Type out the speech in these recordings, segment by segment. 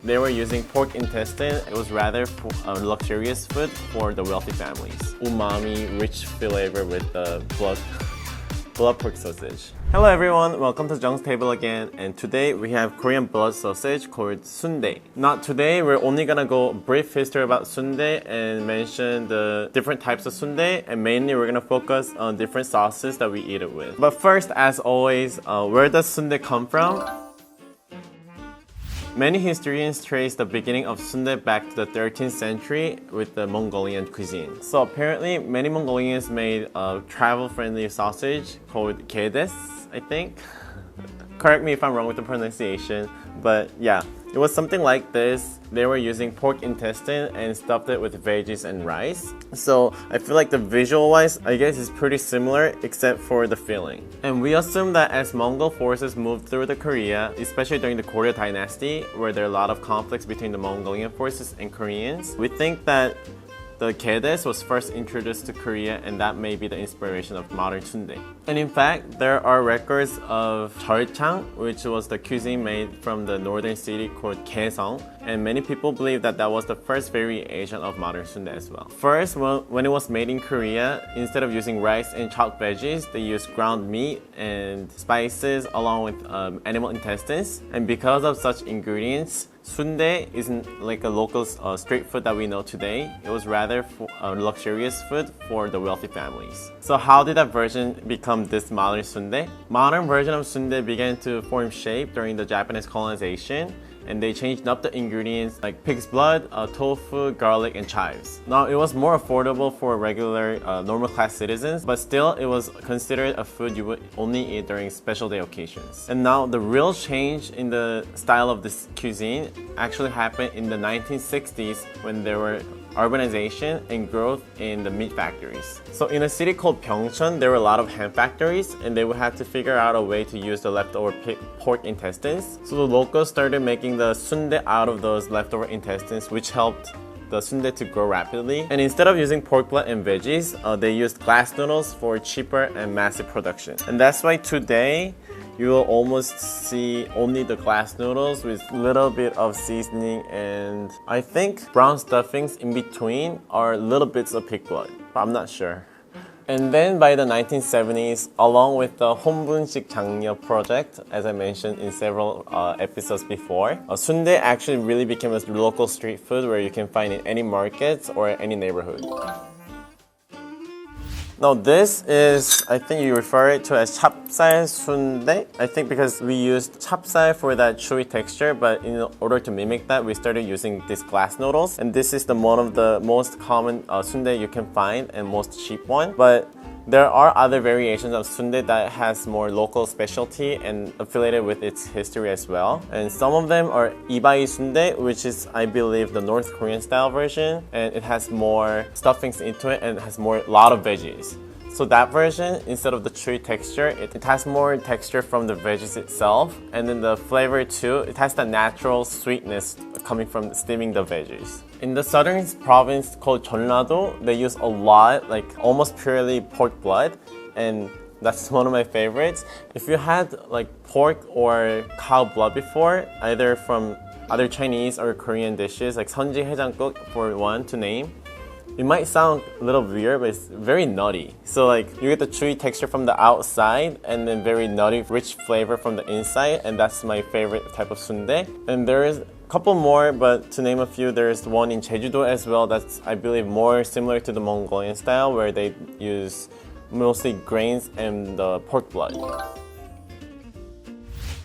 they were using pork intestine. It was rather luxurious food for the wealthy families. Umami, rich flavor with the blood pork sausage. Hello everyone, welcome to Jung's Table again, and today we have Korean blood sausage called Sundae. Not today, we're only gonna go brief history about Sundae and mention the different types of Sundae, and mainly we're gonna focus on different sauces that we eat it with. But first, as always, where does Sundae come from? Many historians trace the beginning of Sundae back to the 13th century with the Mongolian cuisine. So apparently, many Mongolians made a travel-friendly sausage called kedes, I think. Correct me if I'm wrong with the pronunciation, but yeah, it was something like this. They were using pork intestine and stuffed it with veggies and rice. So I feel like the visual-wise, I guess is pretty similar except for the filling. And we assume that as Mongol forces moved through the Korea, especially during the Goryeo dynasty, where there are a lot of conflicts between the Mongolian forces and Koreans, we think that the kedes was first introduced to Korea, and that may be the inspiration of modern Sundae. And in fact, there are records of jeolchang, which was the cuisine made from the northern city called Kaesong, and many people believe that that was the first variation of modern Sundae as well. First, when it was made in Korea, instead of using rice and chopped veggies, they used ground meat and spices along with animal intestines. And because of such ingredients, Sundae isn't like a local street food that we know today. It was rather luxurious food for the wealthy families. So how did that version become this modern Sundae? Modern version of Sundae began to form shape during the Japanese colonization, and they changed up the ingredients like pig's blood, tofu, garlic, and chives. Now, it was more affordable for regular, normal class citizens, but still it was considered a food you would only eat during special day occasions. And now, the real change in the style of this cuisine actually happened in the 1960s when there were urbanization and growth in the meat factories. So in a city called Pyeongchun, there were a lot of ham factories, and they would have to figure out a way to use the leftover pork intestines. So the locals started making the sundae out of those leftover intestines, which helped the sundae to grow rapidly. And instead of using pork blood and veggies, they used glass noodles for cheaper and massive production. And that's why today, you will almost see only the glass noodles with a little bit of seasoning, and I think brown stuffings in between are little bits of pig blood, but I'm not sure. And then by the 1970s, along with the 혼분식 장려 project, as I mentioned in several episodes before, sundae actually really became a local street food where you can find in any markets or any neighborhood. Now this is, I think you refer it to as chapsal sundae. I think because we used chapsal for that chewy texture, but in order to mimic that, we started using these glass noodles. And this is one of the most common sundae you can find and most cheap one. But there are other variations of sundae that has more local specialty and affiliated with its history as well. And some of them are ibai sundae, which is, I believe, the North Korean style version, and it has more stuffings into it and it has a lot of veggies. So that version, instead of the chewy texture, it has more texture from the veggies itself, and then the flavor too, it has the natural sweetness coming from steaming the veggies. In the southern province called Jeollado, they use a lot, like almost purely pork blood, and that's one of my favorites. If you had like pork or cow blood before, either from other Chinese or Korean dishes, like 선지 해장국 for one to name, it might sound a little weird, but it's very nutty. So like you get the chewy texture from the outside and then very nutty, rich flavor from the inside, and that's my favorite type of sundae. And there is a couple more, but to name a few, there's one in Jeju-do as well that's, I believe, more similar to the Mongolian style, where they use mostly grains and the pork blood.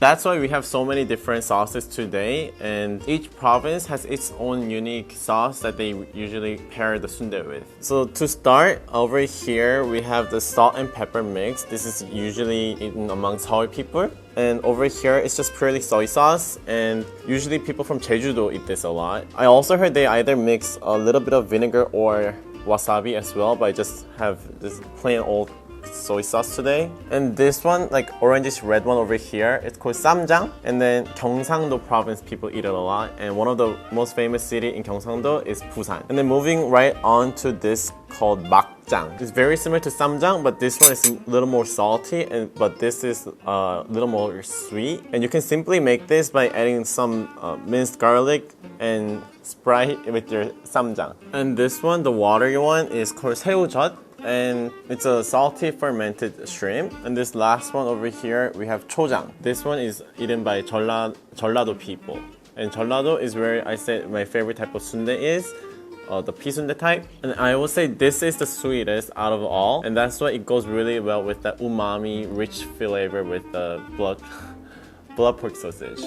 That's why we have so many different sauces today, and each province has its own unique sauce that they usually pair the sundae with. So to start, over here we have the salt and pepper mix. This is usually eaten among Seoul people. And over here it's just purely soy sauce, and usually people from Jeju-do eat this a lot. I also heard they either mix a little bit of vinegar or wasabi as well, but I just have this plain old soy sauce today. And this one, like orangish red one over here, it's called 쌈장. And then Gyeongsang-do province people eat it a lot, and one of the most famous city in Gyeongsang-do is Busan. And then moving right on to this called mak 막장. It's very similar to 쌈장, but this one is a little more salty, but this is a little more sweet. And you can simply make this by adding some minced garlic and Sprite with your 쌈장. And this one, the watery one, is called 새우젓. And it's a salty fermented shrimp. And this last one over here, we have 초장. This one is eaten by 전라도 people. And 전라도 is where I said my favorite type of sundae is. The pisundae type. And I will say this is the sweetest out of all. And that's why it goes really well with the umami, rich flavor with the blood pork sausage.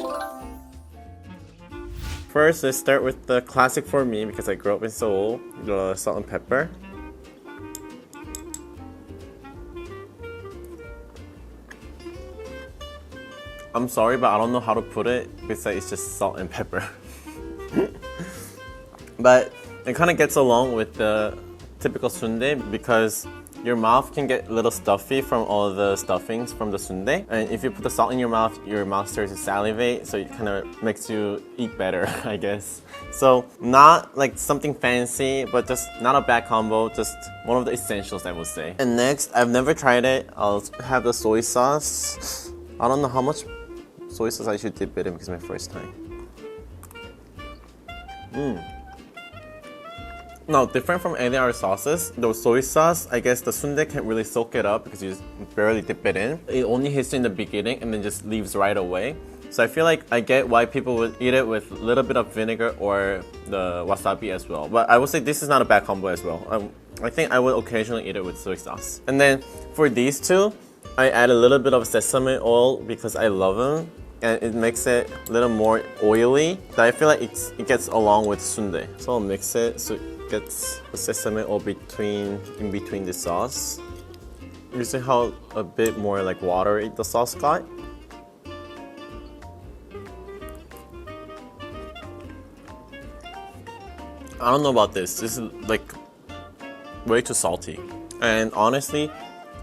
First, let's start with the classic for me because I grew up in Seoul, the salt and pepper. I'm sorry, but I don't know how to put it besides it's just salt and pepper. But it kind of gets along with the typical sundae because your mouth can get a little stuffy from all the stuffings from the sundae. And if you put the salt in your mouth starts to salivate, so it kind of makes you eat better, I guess. So not like something fancy, but just not a bad combo, just one of the essentials, I would say. And next, I've never tried it. I'll have the soy sauce. I don't know how much soy sauce I should dip it in because it's my first time. Now, different from any other sauces, the soy sauce, I guess the sundae can't really soak it up because you just barely dip it in. It only hits you in the beginning and then just leaves right away. So I feel like I get why people would eat it with a little bit of vinegar or the wasabi as well. But I would say this is not a bad combo as well. I think I would occasionally eat it with soy sauce. And then for these two, I add a little bit of sesame oil because I love them. And it makes it a little more oily. But I feel like it gets along with sundae. So I'll mix it so it gets the sesame oil in between the sauce. You see how a bit more like watery the sauce got? I don't know about this. This is like way too salty. And honestly,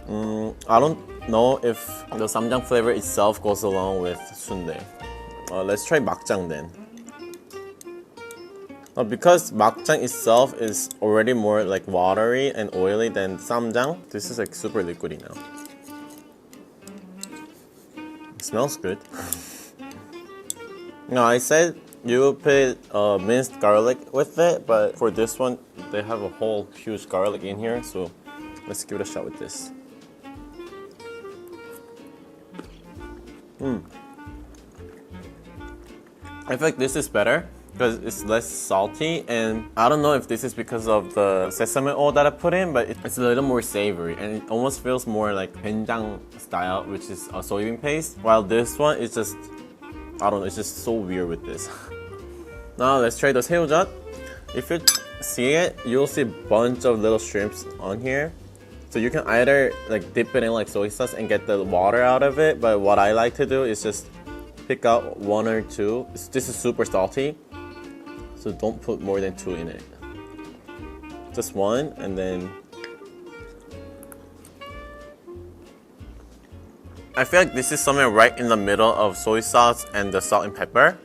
I don't know if the 쌈장 flavor itself goes along with sundae. Let's try 막장 then. Because 막장 itself is already more like watery and oily than 쌈장, this is like super liquidy now. It smells good. Now I said you put minced garlic with it, but for this one, they have a whole huge garlic in here, so let's give it a shot with this. I feel like this is better because it's less salty, and I don't know if this is because of the sesame oil that I put in, but it's a little more savory and it almost feels more like 된장 style, which is a soybean paste, while this one is just, I don't know, it's just so weird with this. Now let's try the 새우젓. If you see it, you'll see a bunch of little shrimps on here. So you can either like dip it in like soy sauce and get the water out of it, but what I like to do is just pick out one or two. This is super salty, so don't put more than two in it. Just one, and then I feel like this is somewhere right in the middle of soy sauce and the salt and pepper,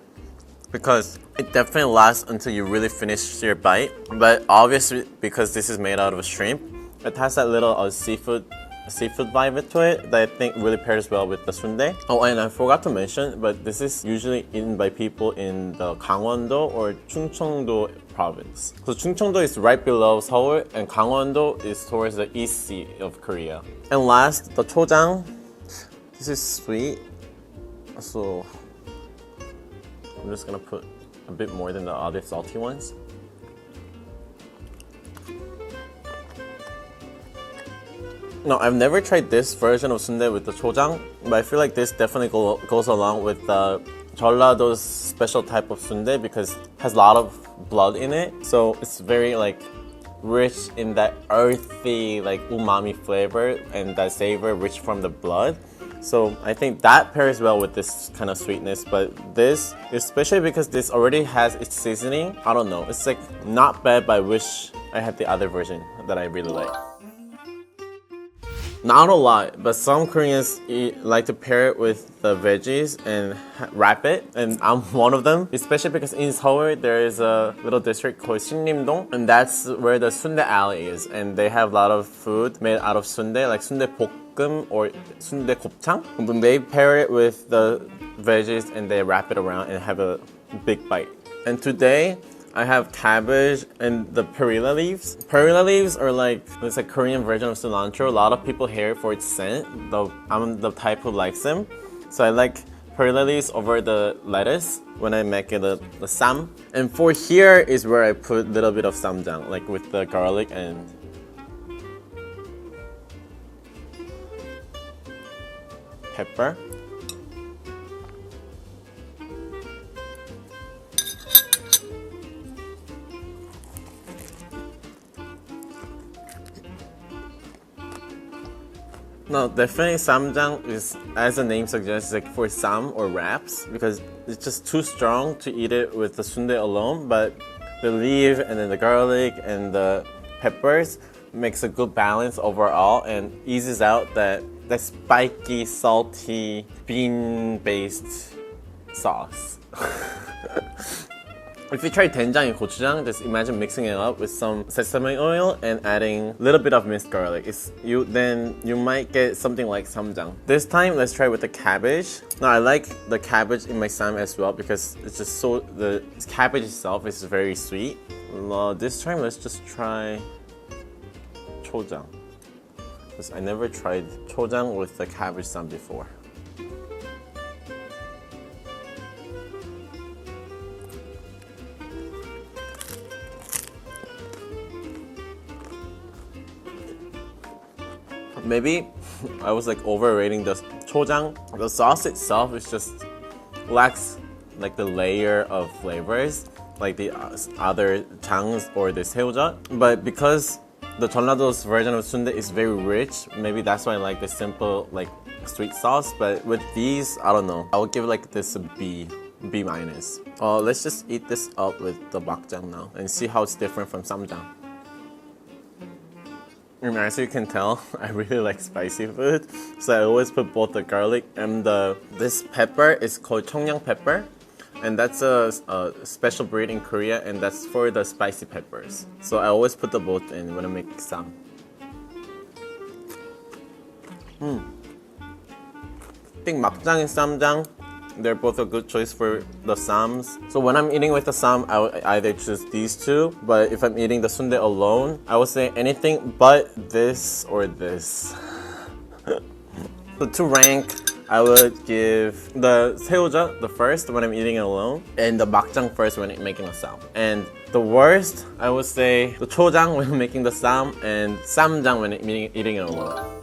because it definitely lasts until you really finish your bite. But obviously, because this is made out of shrimp, it has that little seafood vibe to it that I think really pairs well with the sundae. Oh, and I forgot to mention, but this is usually eaten by people in the Gangwon-do or Chungcheong-do province. So Chungcheong-do is right below Seoul, and Gangwon-do is towards the east sea of Korea. And last, the chojang. This is sweet, so I'm just gonna put a bit more than the other salty ones. No, I've never tried this version of sundae with the chojang, but I feel like this definitely goes along with the 전라도's special type of sundae because it has a lot of blood in it. So it's very like rich in that earthy like umami flavor and that savor rich from the blood. So I think that pairs well with this kind of sweetness, but this, especially because this already has its seasoning, I don't know, it's like not bad, but I wish I had the other version that I really like. Not a lot, but some Koreans like to pair it with the veggies and wrap it, and I'm one of them. Especially because in Seoul there is a little district called Sinrimdong, and that's where the Sundae alley is, and they have a lot of food made out of sundae, like sundae 볶음 or sundae 곱창. And then they pair it with the veggies and they wrap it around and have a big bite. And today I have cabbage and the perilla leaves. Perilla leaves are like, it's a Korean version of cilantro. A lot of people hate it for its scent, though I'm the type who likes them. So I like perilla leaves over the lettuce when I make it the sam. And for here is where I put a little bit of samjang, like with the garlic and pepper. No, definitely samjang is, as the name suggests, like for sam or wraps, because it's just too strong to eat it with the sundae alone, but the leaf and then the garlic and the peppers makes a good balance overall and eases out that spiky, salty, bean-based sauce. If you try doenjang and gochujang, just imagine mixing it up with some sesame oil and adding a little bit of minced garlic. Then you might get something like samjang. This time, let's try with the cabbage. Now, I like the cabbage in my sam as well because it's just so, the cabbage itself is very sweet. This time, let's just try chojang. Because I never tried chojang with the cabbage sam before. Maybe I was like overrating the chojang. The sauce itself is just lacks like the layer of flavors like the other jangs or the 새우젓. But because the 전라도's version of sundae is very rich, maybe that's why I like the simple like sweet sauce. But with these, I don't know. I would give like this a B minus. Let's just eat this up with the bakjang now and see how it's different from samjang. And as you can tell, I really like spicy food, so I always put both the garlic and this pepper is called 청양 pepper, and that's a special breed in Korea, and that's for the spicy peppers. So I always put the both in when I make sam. I think makjang and samjang, they're both a good choice for the sams. So when I'm eating with the sam, I would either choose these two. But if I'm eating the sundae alone, I would say anything but this or this. So to rank, I would give the 새우젓 the first when I'm eating it alone, and the bakjang first when I'm making a sam. And the worst, I would say the chojang when I'm making the sam, and samjang when I'm eating it alone.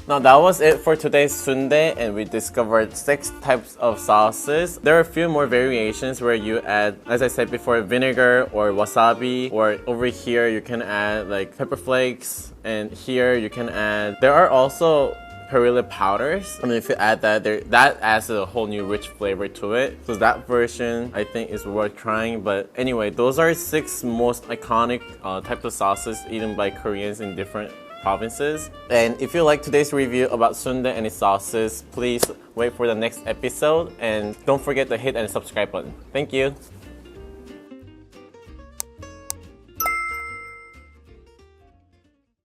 Now that was it for today's sundae, and we discovered 6 types of sauces. There are a few more variations where you add, as I said before, vinegar or wasabi, or over here you can add like pepper flakes, and here you can add, there are also perilla powders. I mean, if you add that, that adds a whole new rich flavor to it. So that version I think is worth trying. But anyway, those are 6 most iconic types of sauces eaten by Koreans in different provinces. And if you like today's review about sundae and its sauces, please wait for the next episode, and don't forget to hit and subscribe button. Thank you.